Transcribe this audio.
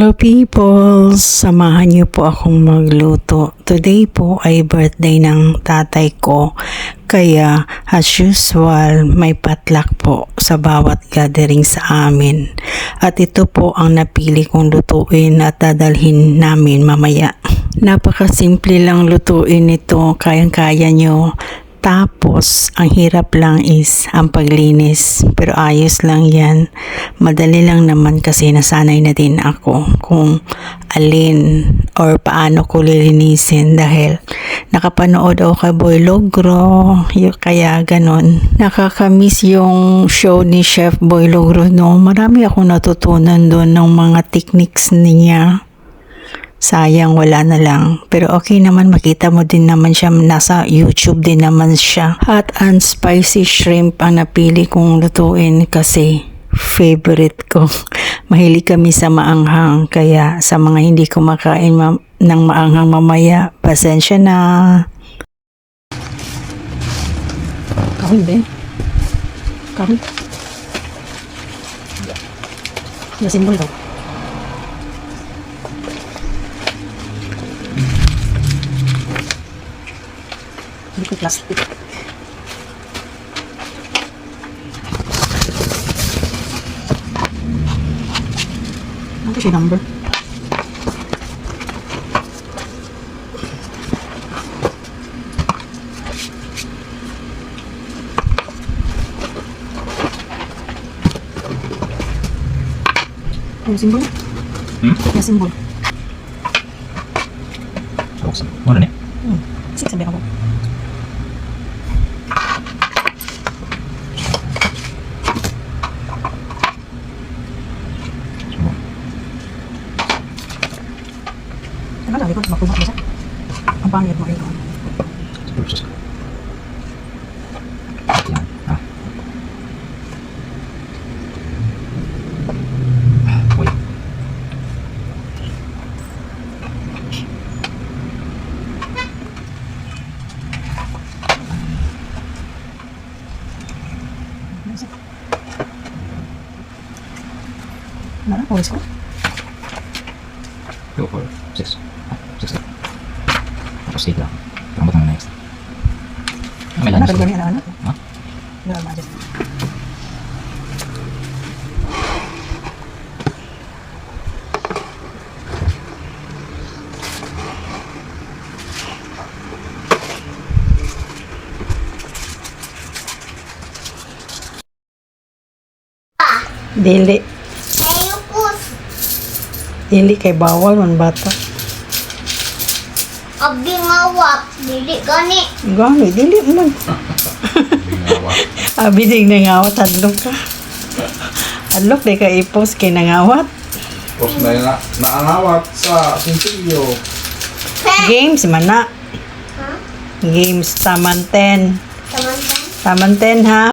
Hello people! Samahan niyo po akong magluto. Today po ay birthday ng tatay ko. Kaya as usual, may potluck po sa bawat gathering sa amin. At ito po ang napili kong lutuin at dadalhin namin mamaya. Napakasimple lang lutuin ito, kayang-kaya nyo. Tapos, ang hirap lang is ang paglinis. Pero ayos lang yan. Madali lang naman kasi nasanay na din ako kung alin or paano ko lilinisin dahil nakapanood ako kay Boy Logro. Kaya ganon. Nakakamiss yung show ni Chef Boy Logro. No? Marami akong natutunan doon ng mga techniques niya. Sayang wala na lang. Pero okay naman, makita mo din naman siya. Nasa YouTube din naman siya. Hot and spicy shrimp ang napili kong lutuin kasi favorite ko. Mahilig kami sa maanghang. Kaya sa mga hindi kumakain ng maanghang mamaya, pasensya na. Kahon ba? Kahon? Nasimbol daw. Hindi ko plastic. Ano siya number? Ano simbol? Ano simbol? Ano nih? Sik sabi ako. Ano sabi ko? Makubak ba siya? Ang pangit mo ito. Yan. Ah. Uy. Ano na? Pawis ko? Go for 6. 6. Tapos 8 lang. Tambot ng next. May Ano? lunch. Pagyan niya na ano? Ha? Ano na ma-adjust? Dili. Ayokos. Dili kay bawal man bata. Abi ngawap. Dili gani. Gani, dili man. Abi ding nangawat, hadlok ka. Hadlok di ka ipos kay nangawat. Tapos na naangawat sa sinsilyo. Games man na. Ha? Games, taman 10. Taman-taman. Taman 10 ha.